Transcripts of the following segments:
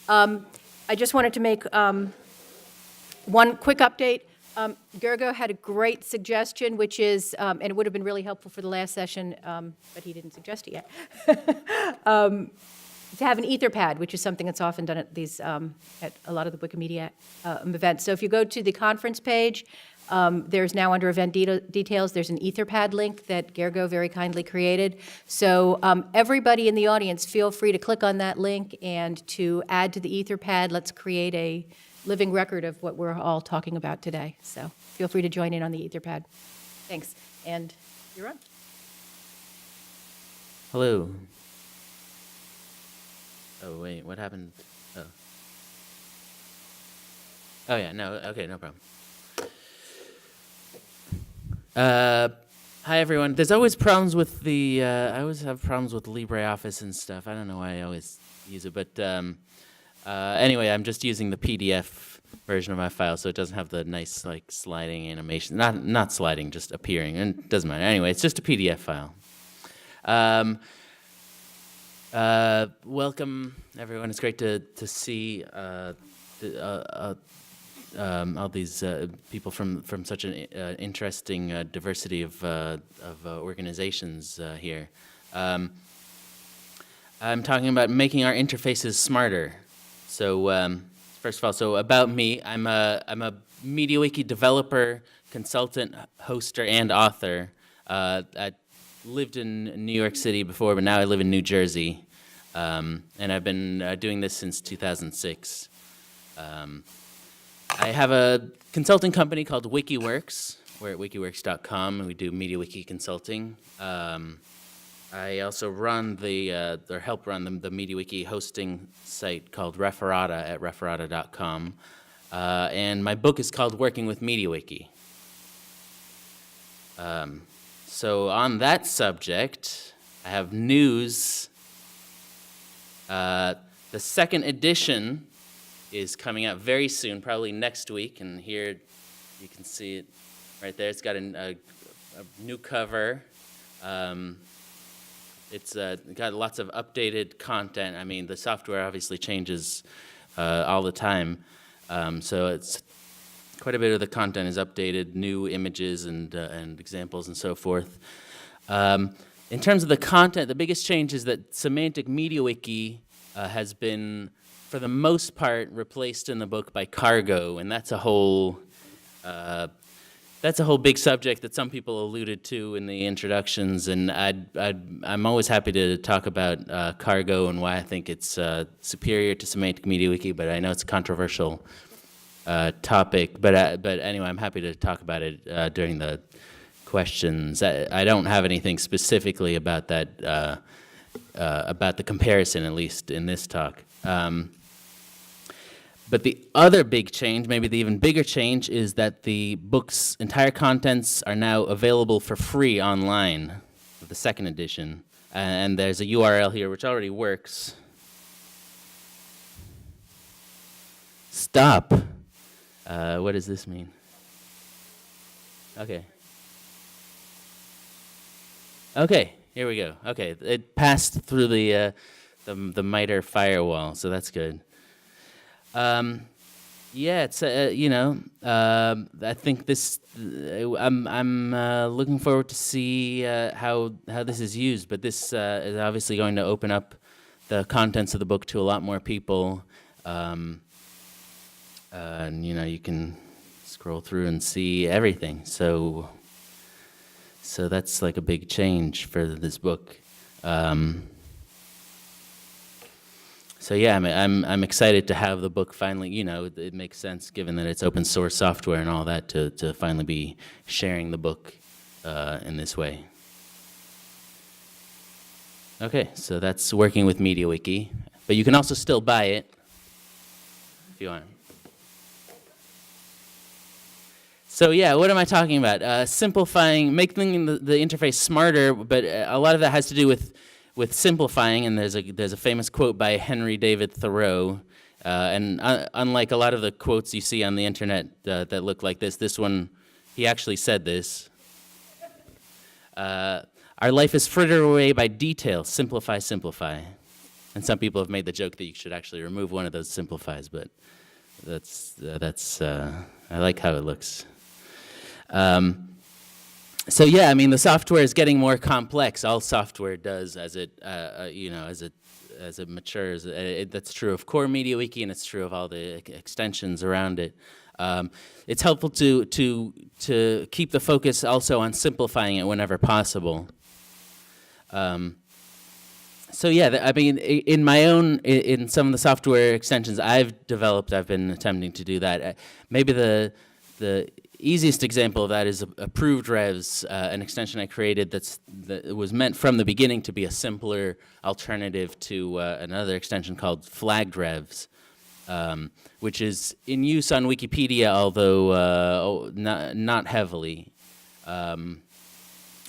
I just wanted to make one quick update. Gergo had a great suggestion, which is, and it would have been really helpful for the last session, but he didn't suggest it yet, to have an Etherpad, which is something that's often done at these, at a lot of the Wikimedia events. So if you go to the conference page, there's now under event details, there's an Etherpad link that Gergo very kindly created. So everybody in the audience, feel free to click on that link and to add to the Etherpad. Let's create a living record of what we're all talking about today. So feel free to join in on the Etherpad. Thanks. And you're on. Hello. Oh, wait, what happened? Oh. Oh, yeah, no, okay, no problem. Hi, everyone. There's always problems with the, I always have problems with LibreOffice and stuff. I don't know why I always use it, but anyway, I'm just using the PDF version of my file, so it doesn't have the nice, like, sliding animation. Not sliding, just appearing, and it doesn't matter. Anyway, it's just a PDF file. Welcome, everyone. It's great to see all these people from such an interesting diversity of organizations here. I'm talking about making our interfaces smarter. So first of all, so about me, I'm a MediaWiki developer, consultant, hoster, and author. I lived in New York City before, but now I live in New Jersey. And I've been doing this since 2006. I have a consulting company called WikiWorks. We're at wikiworks.com, and we do MediaWiki consulting. I also run or help run the MediaWiki hosting site called Referata at referata.com. And my book is called Working with MediaWiki. So on that subject, I have news. The second edition is coming out very soon, probably next week, and here you can see it right there. It's got a new cover. It's got lots of updated content. I mean, the software obviously changes all the time, so it's quite a bit of the content is updated, new images and examples and so forth. In terms of the content, the biggest change is that semantic MediaWiki has been, for the most part, replaced in the book by cargo, and that's a whole big subject that some people alluded to in the introductions, and I'm always happy to talk about cargo and why I think it's superior to semantic MediaWiki, but I know it's a controversial topic. But anyway, I'm happy to talk about it during the questions. I don't have anything specifically about that, about the comparison, at least in this talk. But the other big change, maybe the even bigger change, is that the book's entire contents are now available for free online, the second edition. And there's a URL here which already works. Stop. What does this mean? Okay. Okay, here we go. Okay, it passed through the MITRE firewall, so that's good. Yeah, it's I think this. I'm looking forward to see how this is used. But this is obviously going to open up the contents of the book to a lot more people. And you can scroll through and see everything. So that's like a big change for this book. So yeah, I'm excited to have the book finally. It makes sense given that it's open source software and all that to finally be sharing the book in this way. Okay, so that's working with MediaWiki, but you can also still buy it if you want. So yeah, what am I talking about? Simplifying, making the interface smarter, but a lot of that has to do with simplifying, and there's a famous quote by Henry David Thoreau, and unlike a lot of the quotes you see on the internet that look like this one, he actually said this. Our life is frittered away by detail. Simplify, simplify. And some people have made the joke that you should actually remove one of those simplifies, but I like how it looks. So yeah, I mean, the software is getting more complex. All software does as it, as it matures. That's true of core MediaWiki, and it's true of all the extensions around it. It's helpful to keep the focus also on simplifying it whenever possible. So yeah, I mean, in some of the software extensions I've developed, I've been attempting to do that. Maybe the easiest example of that is Approved Revs, an extension I created that was meant from the beginning to be a simpler alternative to another extension called Flagged Revs, which is in use on Wikipedia, although not heavily.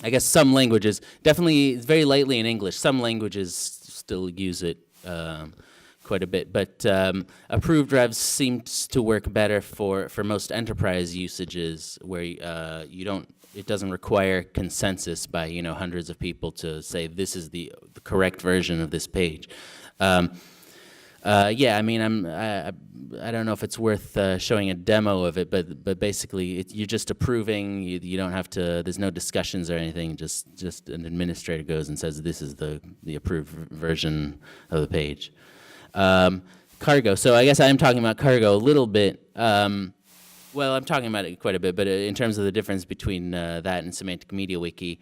I guess some languages, definitely very lightly in English. Some languages still use it quite a bit, but Approved Revs seems to work better for most enterprise usages where it doesn't require consensus by hundreds of people to say this is the correct version of this page. Yeah, I mean, I don't know if it's worth showing a demo of it, but basically, you're just approving. You don't have to. There's no discussions or anything. Just an administrator goes and says this is the approved version of the page. Cargo. So I guess I'm talking about cargo a little bit. Well, I'm talking about it quite a bit, but in terms of the difference between that and Semantic MediaWiki.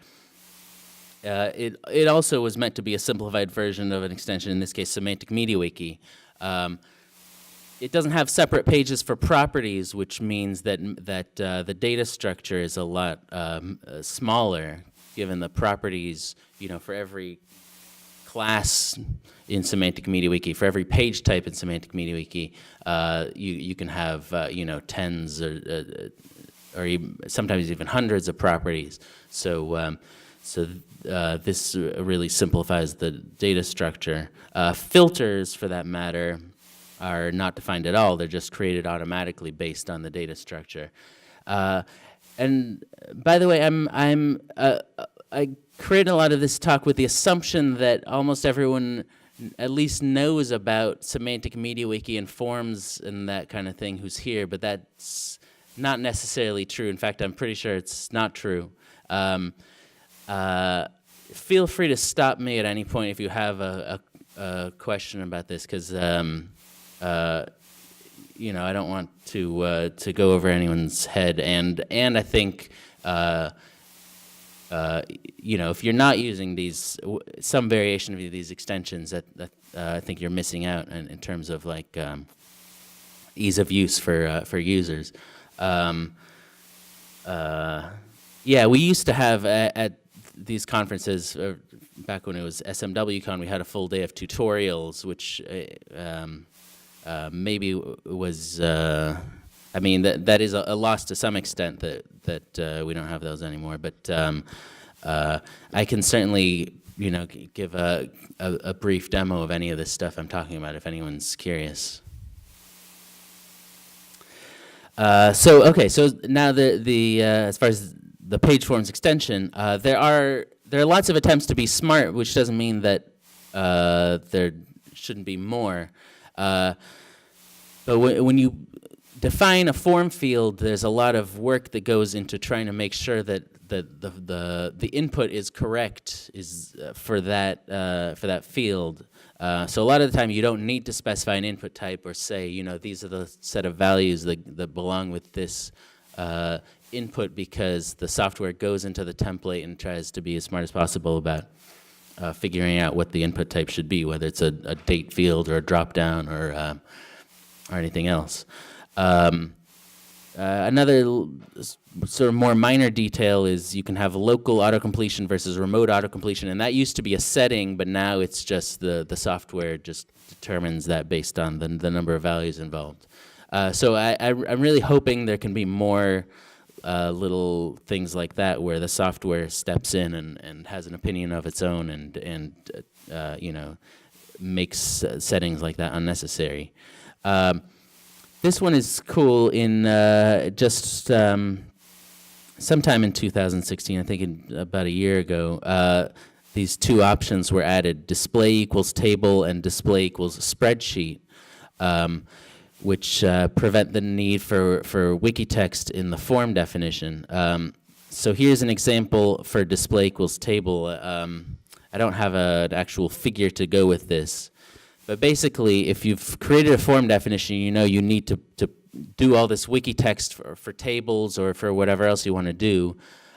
It also was meant to be a simplified version of an extension, in this case, Semantic MediaWiki. It doesn't have separate pages for properties, which means that the data structure is a lot smaller, given the properties, for every class in Semantic MediaWiki, for every page type in Semantic MediaWiki, you can have, tens or even, sometimes even hundreds of properties. So this really simplifies the data structure. Filters, for that matter, are not defined at all. They're just created automatically based on the data structure. And by the way, I created a lot of this talk with the assumption that almost everyone at least knows about Semantic MediaWiki and forms and that kind of thing who's here, but that's not necessarily true. In fact, I'm pretty sure it's not true. Feel free to stop me at any point if you have a question about this, because I don't want to go over anyone's head, and I think if you're not using some variation of these extensions, that I think you're missing out in terms of like ease of use for users. Yeah, we used to have at these conferences, back when it was SMWCon, we had a full day of tutorials, which maybe was, that is a loss to some extent that we don't have those anymore. But I can certainly, give a brief demo of any of this stuff I'm talking about if anyone's curious. So now the as far as the page forms extension, there are lots of attempts to be smart, which doesn't mean that there shouldn't be more. But when you define a form field, there's a lot of work that goes into trying to make sure that the input is correct for that field. So a lot of the time you don't need to specify an input type or say, these are the set of values that belong with this input, because the software goes into the template and tries to be as smart as possible about figuring out what the input type should be, whether it's a date field or a drop down or anything else. Another sort of more minor detail is you can have local autocompletion versus remote autocompletion, and that used to be a setting, but now it's just the software just determines that based on the number of values involved. So I'm really hoping there can be more little things like that where the software steps in and has an opinion of its own and makes settings like that unnecessary. This one is cool. In just sometime in 2016, I think about a year ago, these two options were added: display equals table and display equals spreadsheet, which prevent the need for wiki text in the form definition. So here's an example for display equals table. I don't have an actual figure to go with this, but basically, if you've created a form definition, you know you need to do all this wiki text for tables or for whatever else you want to do.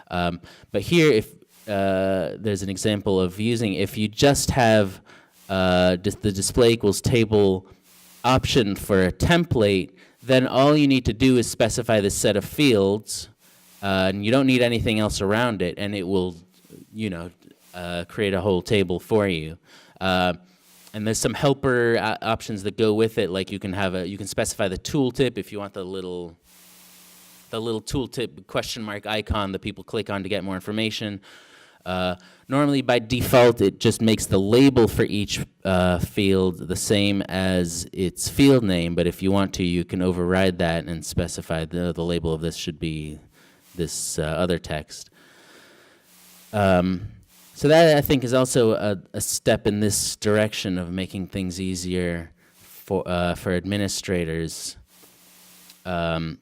But here, if there's an example of using, if you just have the display equals table option for a template, then all you need to do is specify this set of fields, and you don't need anything else around it, and it will, create a whole table for you. And there's some helper options that go with it, like you can specify the tooltip if you want the little tooltip question mark icon that people click on to get more information. Normally, by default, it just makes the label for each field the same as its field name, but if you want to, you can override that and specify the label of this should be this other text. So that, I think, is also a step in this direction of making things easier for administrators. And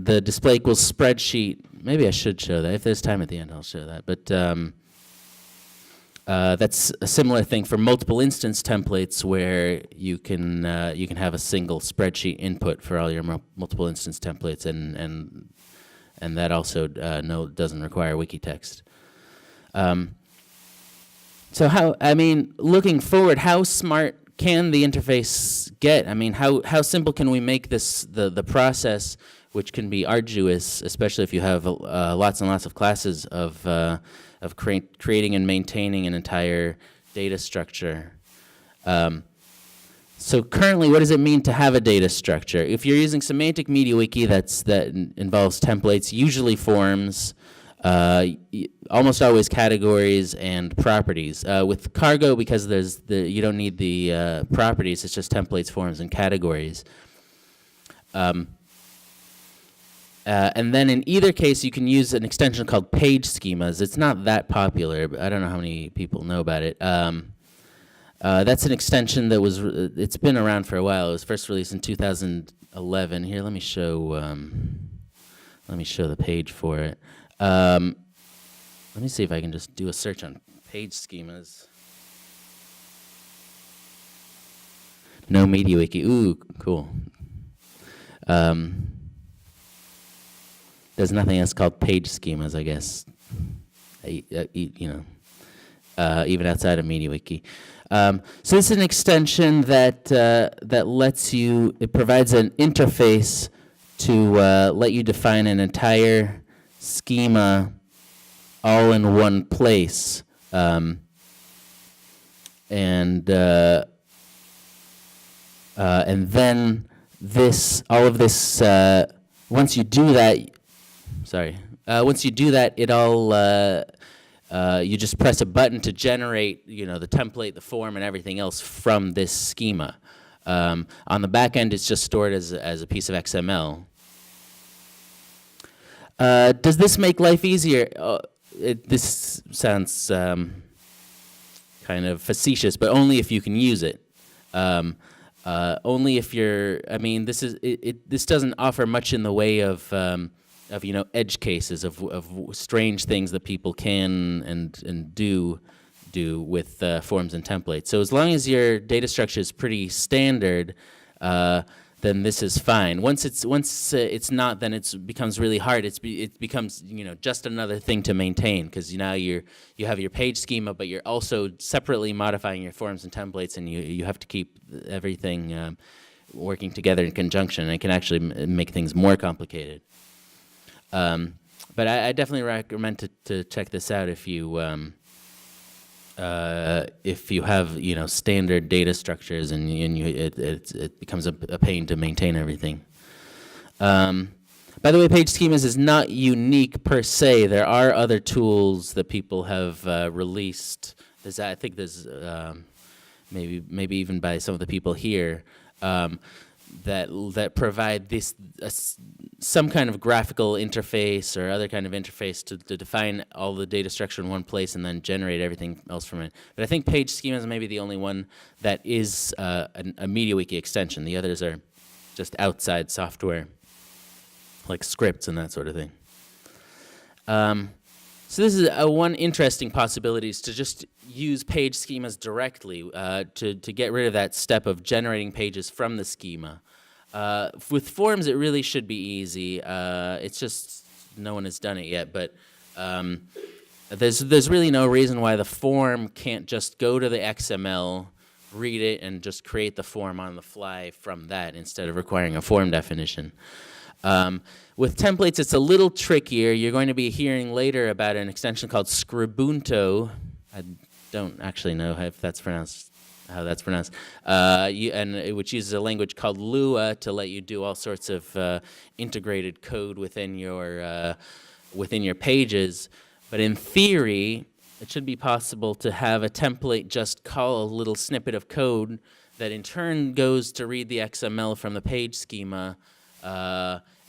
the display equals spreadsheet, maybe I should show that. If there's time at the end, I'll show that. But that's a similar thing for multiple instance templates, where you can have a single spreadsheet input for all your multiple instance templates, and that also doesn't require wiki text. So looking forward, how smart can the interface get? I mean, how simple can we make this the process, which can be arduous, especially if you have lots and lots of classes of creating and maintaining an entire data structure. So currently, what does it mean to have a data structure? If you're using semantic MediaWiki, that involves templates, usually forms, almost always categories and properties. With Cargo, because you don't need the properties, it's just templates, forms, and categories. And then in either case, you can use an extension called page schemas. It's not that popular, but I don't know how many people know about it. That's an extension that it's been around for a while. It was first released in 2011. Here, let me show the page for it. Let me see if I can just do a search on page schemas. No MediaWiki. Ooh, cool. There's nothing else called page schemas, I guess. Even outside of MediaWiki. So this is an extension that lets you. It provides an interface to let you define an entire schema all in one place, and then all of this. Once you do that, it all. You just press a button to generate, the template, the form, and everything else from this schema. On the back end, it's just stored as a piece of XML. Does this make life easier? This sounds kind of facetious, but only if you can use it. Only if you're. I mean, this doesn't offer much in the way of edge cases of strange things that people can and do with forms and templates. So as long as your data structure is pretty standard, then this is fine. Once it's not, then it becomes really hard. It becomes just another thing to maintain, because now you have your page schema, but you're also separately modifying your forms and templates, and you have to keep everything working together in conjunction, and it can actually make things more complicated. But I definitely recommend to check this out if you have standard data structures and it becomes a pain to maintain everything. By the way, page schemas is not unique per se. There are other tools that people have released. I think there's maybe even by some of the people here that provide this some kind of graphical interface or other kind of interface to define all the data structure in one place and then generate everything else from it. But I think page schema is maybe the only one that is a MediaWiki extension. The others are just outside software, like scripts and that sort of thing. So this is one interesting possibility, is to just use page schemas directly to get rid of that step of generating pages from the schema. With forms, it really should be easy. It's just no one has done it yet, but there's really no reason why the form can't just go to the XML, read it, and just create the form on the fly from that instead of requiring a form definition. With templates, it's a little trickier. You're going to be hearing later about an extension called Scribunto. I don't actually know how that's pronounced, which uses a language called Lua to let you do all sorts of integrated code within your pages. But in theory, it should be possible to have a template just call a little snippet of code that in turn goes to read the XML from the page schema,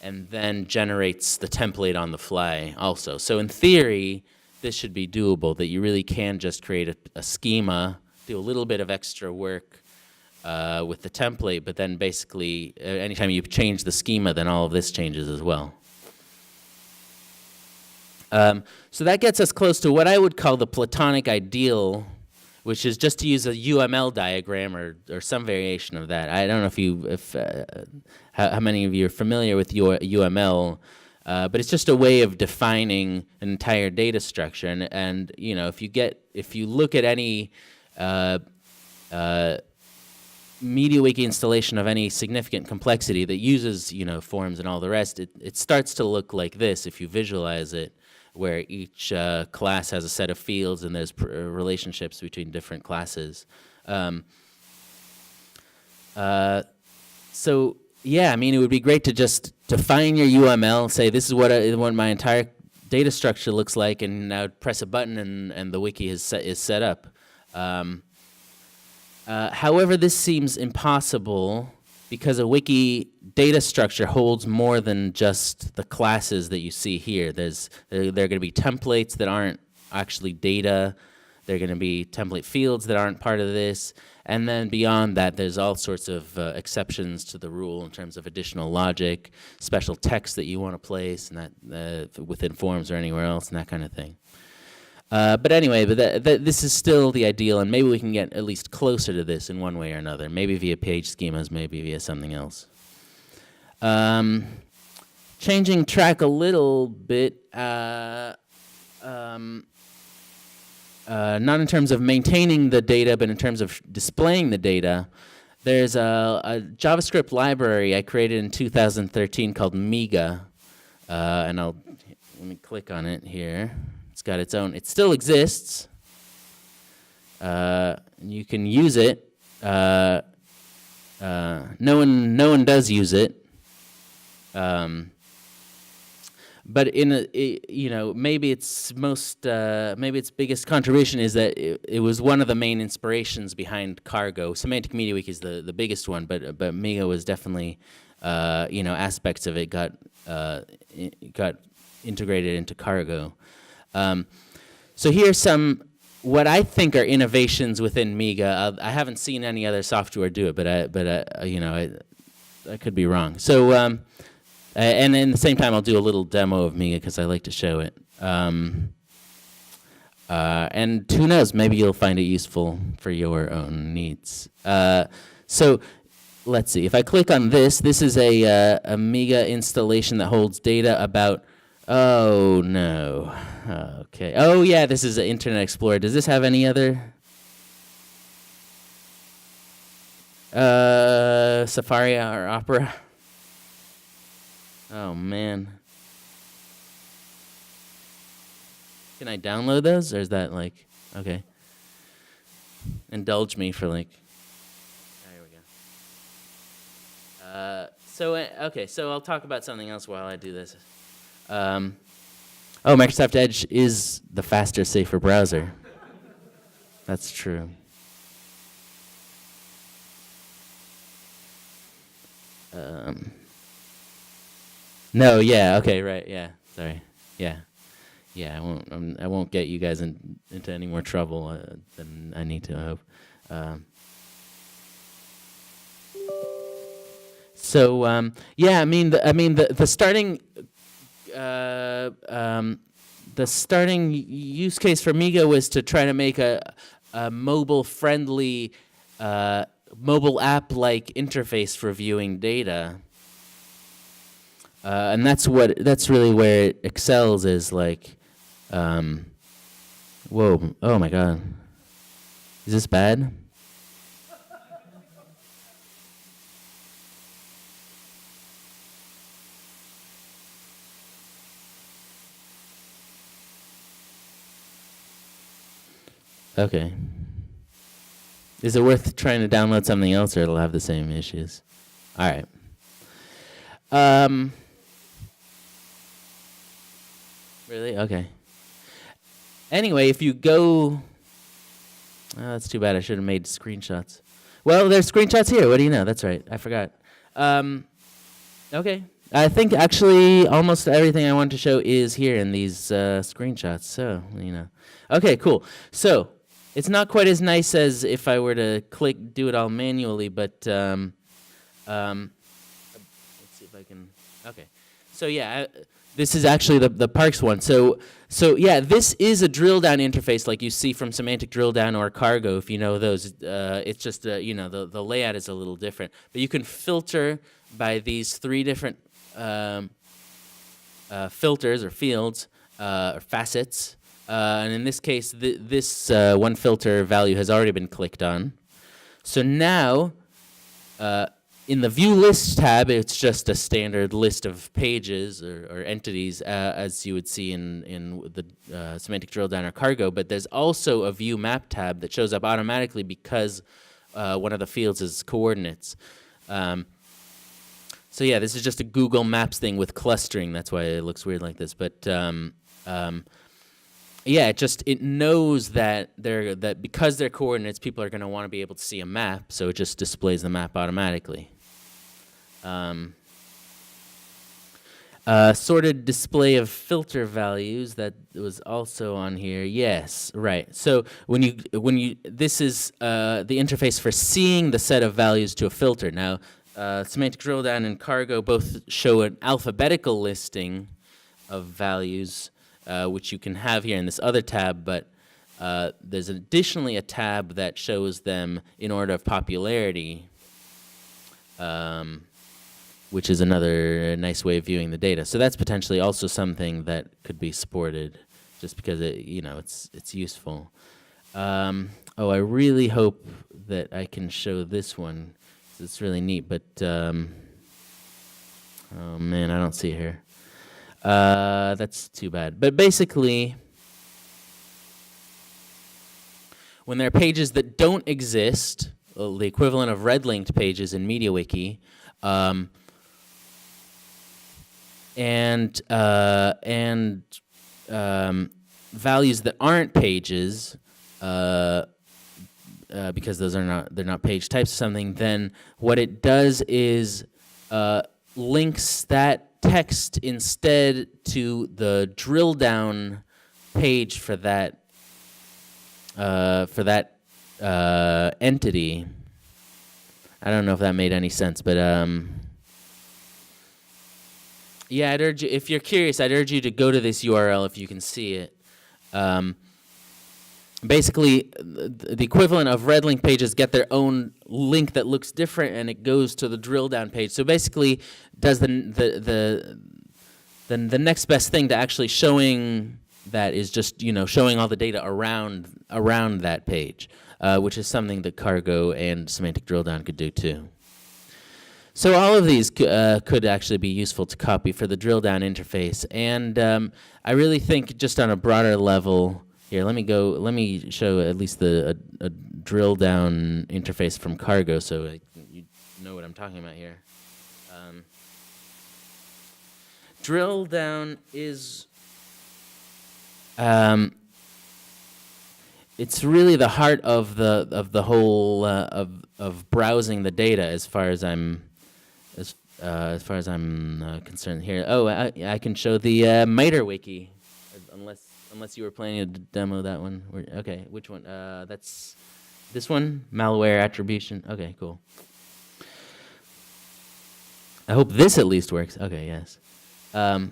and then generates the template on the fly also. So in theory, this should be doable, that you really can just create a schema, do a little bit of extra work with the template, but then basically anytime you change the schema, then all of this changes as well. So that gets us close to what I would call the Platonic ideal, which is just to use a UML diagram or some variation of that. I don't know how many of you are familiar with UML, but it's just a way of defining an entire data structure. And you know, if you look at any MediaWiki installation of any significant complexity that uses forms and all the rest, it starts to look like this if you visualize it, where each class has a set of fields and there's relationships between different classes. So yeah, I mean, it would be great to just define your UML, say this is what my entire data structure looks like, and now press a button and the wiki is set up. However, this seems impossible because a wiki data structure holds more than just the classes that you see here. There are going to be templates that aren't actually data. There are going to be template fields that aren't part of this. And then beyond that, there's all sorts of exceptions to the rule in terms of additional logic, special text that you want to place, and that within forms or anywhere else, and that kind of thing. But anyway, this is still the ideal, and maybe we can get at least closer to this in one way or another, maybe via page schemas, maybe via something else. Changing track a little bit, not in terms of maintaining the data, but in terms of displaying the data. There's a JavaScript library I created in 2013 called Miga, and let me click on it here. It's got its own. It still exists. You can use it. No one does use it. But maybe its biggest contribution is that it was one of the main inspirations behind Cargo. Semantic MediaWiki is the biggest one, but Miga was definitely aspects of it got integrated into Cargo. So here's some what I think are innovations within Miga. I haven't seen any other software do it, but I could be wrong. So and at the same time, I'll do a little demo of Miga because I like to show it. And who knows, maybe you'll find it useful for your own needs. So let's see. If I click on this is a Miga installation that holds data about. Oh no. Okay. Oh yeah, this is an Internet Explorer. Does this have any other? Safari or Opera? Oh man. Can I download those, or is that like okay? Indulge me for like. There we go. Okay, so I'll talk about something else while I do this. Microsoft Edge is the faster, safer browser. That's true. No, yeah, okay, right, yeah, sorry, yeah, yeah. I won't get you guys into any more trouble than I need to. I hope. Um, yeah, the starting the starting use case for Migo was to try to make a mobile friendly mobile app like interface for viewing data. And that's really where it excels, is like, whoa, oh my God. Is this bad? Okay. Is it worth trying to download something else, or it'll have the same issues? All right. Really? Okay. Anyway, if you go... Oh, that's too bad. I should have made screenshots. Well, there's screenshots here. What do you know? That's right. I forgot. Okay. I think actually almost everything I want to show is here in these screenshots. So, Okay, cool. So, it's not quite as nice as if I were to do it all manually, but let's see if I can. Okay. So yeah, this is actually the Parks one. So yeah, this is a drill down interface like you see from Semantic Drill Down or Cargo, if you know those. It's just the layout is a little different, but you can filter by these three different filters or fields or facets. And in this case, this one filter value has already been clicked on. So now, in the View List tab, it's just a standard list of pages or entities, as you would see in the Semantic Drill Down or Cargo. But there's also a View Map tab that shows up automatically because one of the fields is coordinates. So yeah, this is just a Google Maps thing with clustering. That's why it looks weird like this. But yeah, it knows that because they're coordinates, people are going to want to be able to see a map, so it just displays the map automatically. Sorted display of filter values, that was also on here. Yes, right. So this is the interface for seeing the set of values to a filter. Now, Semantic Drill Down and Cargo both show an alphabetical listing of values, which you can have here in this other tab, but there's additionally a tab that shows them in order of popularity, which is another nice way of viewing the data. So that's potentially also something that could be supported, just because it's useful. I really hope that I can show this one, 'cause it's really neat. But oh man, I don't see it here. That's too bad. But basically, when there are pages that don't exist, the equivalent of red-linked pages in MediaWiki, and values that aren't pages, because they're not page types or something, then what it does is links that text instead to the drill down page for that entity. I don't know if that made any sense, but yeah, I'd urge you, if you're curious, I'd urge you to go to this URL if you can see it. Basically, the equivalent of red link pages get their own link that looks different, and it goes to the drill down page. So basically, does the next best thing to actually showing that is just showing all the data around that page, which is something that Cargo and Semantic Drill Down could do too. So all of these could actually be useful to copy for the drill down interface, and I really think just on a broader level. Here, let me show at least a drill down interface from Cargo, so you know what I'm talking about here. Drill down is it's really the heart of the whole of browsing the data, as far as as far as I'm concerned here. Oh, I can show the MediaWiki, unless you were planning to demo that one. Okay, which one? That's this one, malware attribution. Okay, cool. I hope this at least works. Okay, yes. So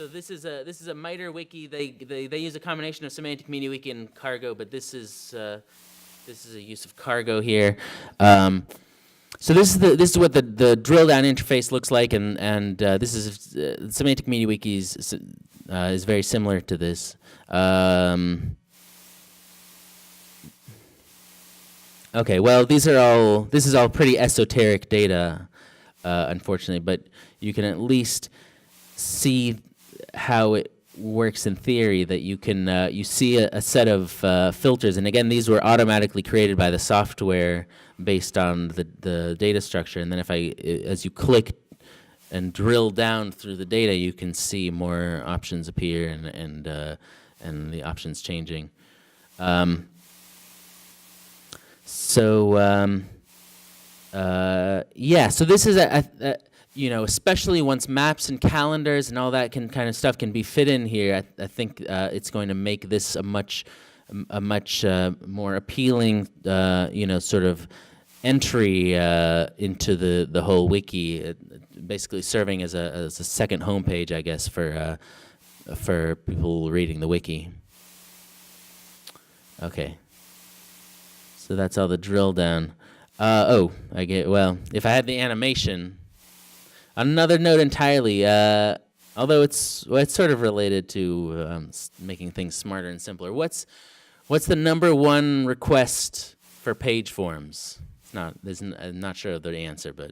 this is a MediaWiki. They use a combination of semantic MediaWiki and cargo, but this is a use of cargo here. So this is what the drill down interface looks like, and this is semantic MediaWiki is very similar to this. Okay, well this is all pretty esoteric data, unfortunately, but you can at least see how it works in theory. That you can you see a set of filters, and again these were automatically created by the software based on the data structure, and then as you click and drill down through the data, you can see more options appear and the options changing. Yeah, so this is especially once maps and calendars and all that kind of stuff can be fit in here, I think it's going to make this a much more appealing, sort of entry into the whole wiki, basically serving as a second homepage, I guess, for people reading the wiki. Okay. So that's all the drill down. Well, if I had the animation, another note entirely, although it's sort of related to making things smarter and simpler. What's the number one request for page forms? I'm not sure of the answer, but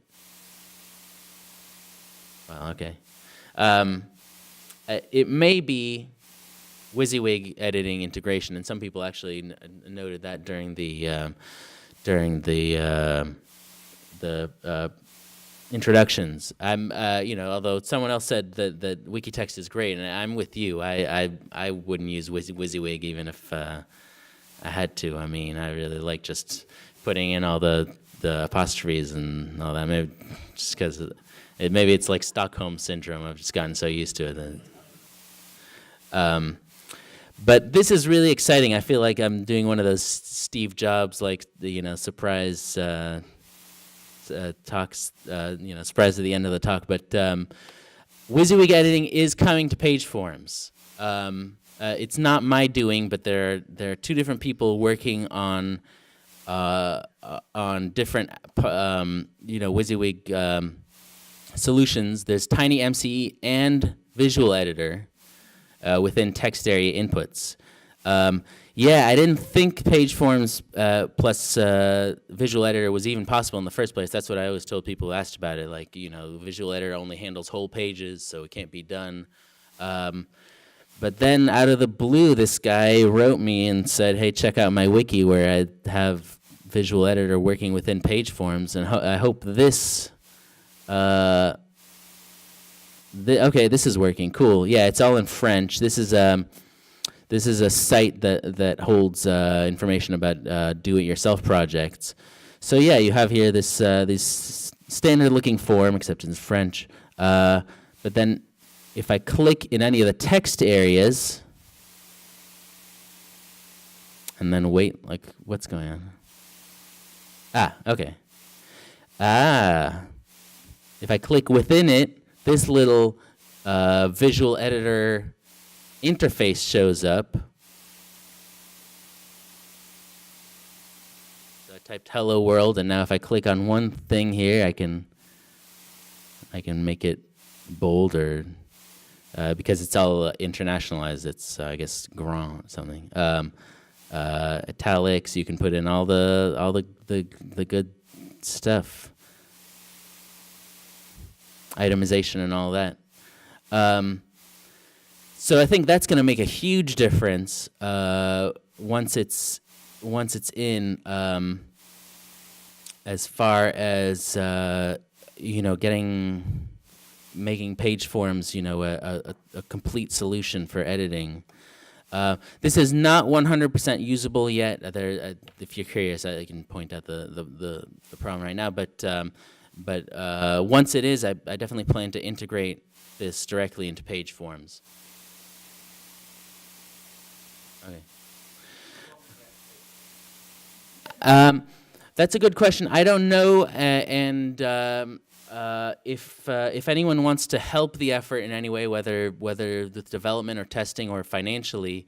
well, okay. It may be WYSIWYG editing integration, and some people actually noted that during the introductions. Although someone else said that Wikitext is great, and I'm with you. I wouldn't use WYSIWYG even if I had to. I mean, I really like just putting in all the apostrophes and all that. Maybe just because maybe it's like Stockholm syndrome. I've just gotten so used to it. But this is really exciting. I feel like I'm doing one of those Steve Jobs, surprise talks, surprise at the end of the talk. But WYSIWYG editing is coming to page forms. It's not my doing, but there are two different people working on different WYSIWYG solutions. There's TinyMCE and Visual Editor within text area inputs. I didn't think page forms plus Visual Editor was even possible in the first place. That's what I always told people who asked about it. Like, Visual Editor only handles whole pages, so it can't be done. But then out of the blue, this guy wrote me and said, hey, check out my wiki where I have Visual Editor working within page forms, and I hope this... okay, this is working. Cool. Yeah, it's all in French. This is a site that holds information about do-it-yourself projects. So yeah, you have here this standard-looking form, except in French. But then, if I click in any of the text areas, and then wait, like what's going on? Okay. If I click within it, this little Visual Editor interface shows up. So I typed "Hello World," and now if I click on one thing here, I can make it bold or because it's all internationalized. It's I guess grand or something. Italics. You can put in all the good stuff. Itemization and all that. So I think that's going to make a huge difference once it's in, as far as making page forms a complete solution for editing. This is not 100% usable yet. If you're curious, I can point out the problem right now. But once it is, I definitely plan to integrate this directly into page forms. Okay. That's a good question. I don't know, if anyone wants to help the effort in any way, whether with development or testing or financially,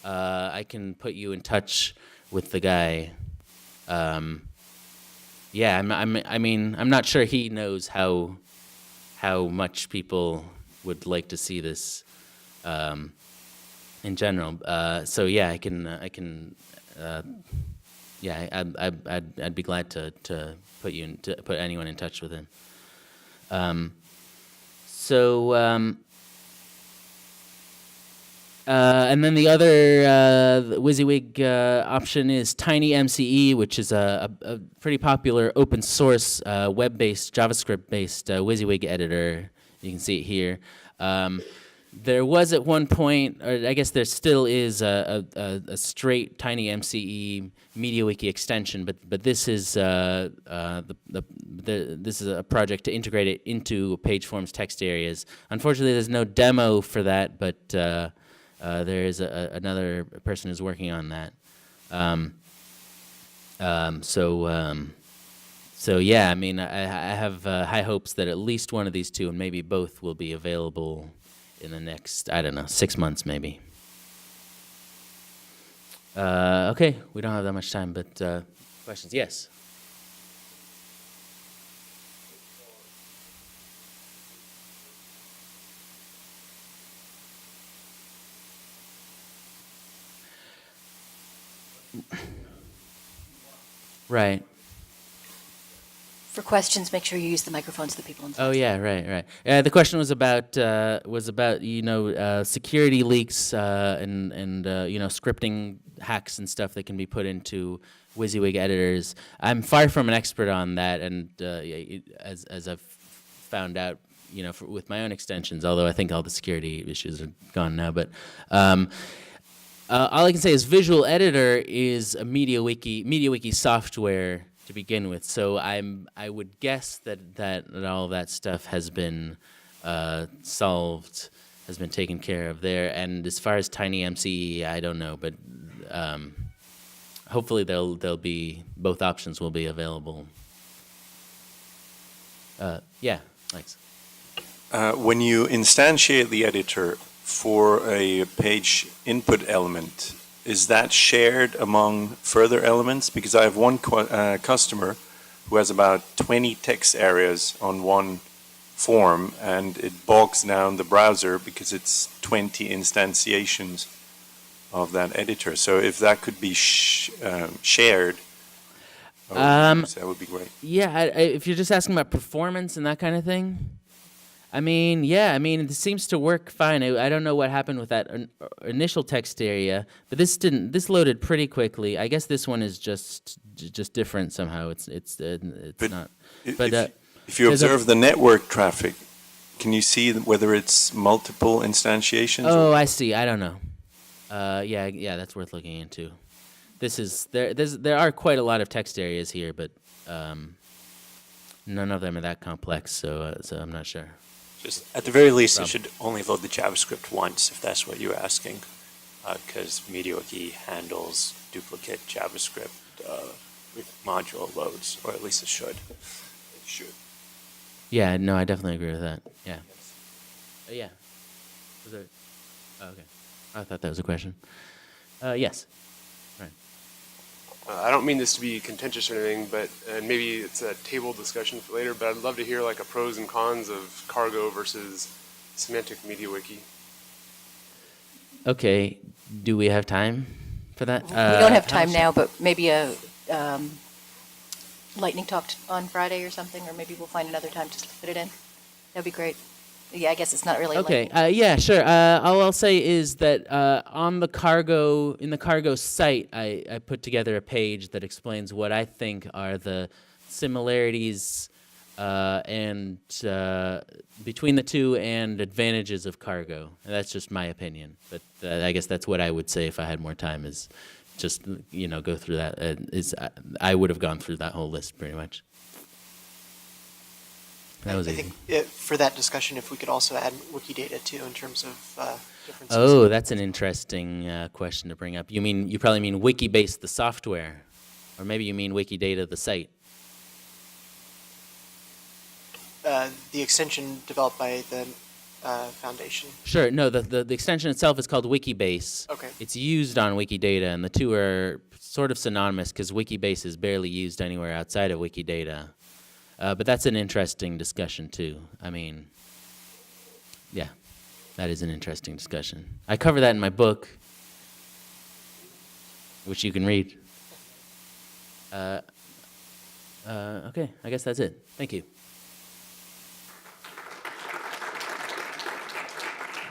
I can put you in touch with the guy. Yeah, I'm not sure he knows how much people would like to see this in general. So yeah, I can. Yeah, I'd be glad to put anyone in touch with him. And then the other WYSIWYG option is TinyMCE, which is a pretty popular open source web-based, JavaScript-based WYSIWYG editor. You can see it here. There was at one point, or I guess there still is, a straight TinyMCE MediaWiki extension, but this is this is a project to integrate it into page forms text areas. Unfortunately, there's no demo for that, but there is another person who's working on that. So yeah, I mean, I have high hopes that at least one of these two, and maybe both, will be available in the next, I don't know, 6 months maybe. Okay, we don't have that much time, but questions? Yes. Right. For questions, make sure you use the microphone so the people inside. Oh yeah, right. The question was about security leaks and scripting hacks and stuff that can be put into WYSIWYG editors. I'm far from an expert on that, and as I've found out, with my own extensions, although I think all the security issues are gone now. But all I can say is Visual Editor is a MediaWiki software to begin with, so I would guess that all of that stuff has been solved, has been taken care of there. And as far as TinyMCE, I don't know, but hopefully they'll be, both options will be available. Yeah, thanks. When you instantiate the editor for a page input element, is that shared among further elements? Because I have one customer who has about 20 text areas on one form, and it bogs down the browser because it's 20 instantiations of that editor. So if that could be shared, that would be great. Yeah, if you're just asking about performance and that kind of thing, it seems to work fine. I don't know what happened with that initial text area, but this loaded pretty quickly. I guess this one is just different somehow. It's not. But if you observe the network traffic, can you see whether it's multiple instantiations? Oh, I see. I don't know. Yeah, that's worth looking into. There are quite a lot of text areas here, but none of them are that complex, so I'm not sure. Just at the very least, it should only load the JavaScript once, if that's what you're asking, because MediaWiki handles duplicate JavaScript module loads, or at least it should. It should. Yeah, no, I definitely agree with that. Yeah. Yeah. Was there? Oh, okay. I thought that was a question. Yes. Right. I don't mean this to be contentious or anything, but maybe it's a table discussion for later, but I'd love to hear like a pros and cons of cargo versus semantic MediaWiki. Okay. Do we have time for that? We don't have time now, but maybe a lightning talk on Friday or something, or maybe we'll find another time to fit it in. That'd be great. Yeah, I guess it's not really. Okay. Yeah, sure. All I'll say is that in the cargo site, I put together a page that explains what I think are the similarities and between the two and advantages of cargo. And that's just my opinion, but I guess that's what I would say if I had more time. Is just go through that. I would have gone through that whole list pretty much. That was I easy. think for that discussion, if we could also add Wikidata too, in terms of differences. Oh, that's an interesting question to bring up. You probably mean Wikibase the software, or maybe you mean Wikidata the site. The extension developed by the foundation. Sure. No, the extension itself is called Wikibase. Okay. It's used on Wikidata, and the two are sort of synonymous because Wikibase is barely used anywhere outside of Wikidata. But that's an interesting discussion too. Yeah, that is an interesting discussion. I cover that in my book, which you can read. Okay, I guess that's it. Thank you.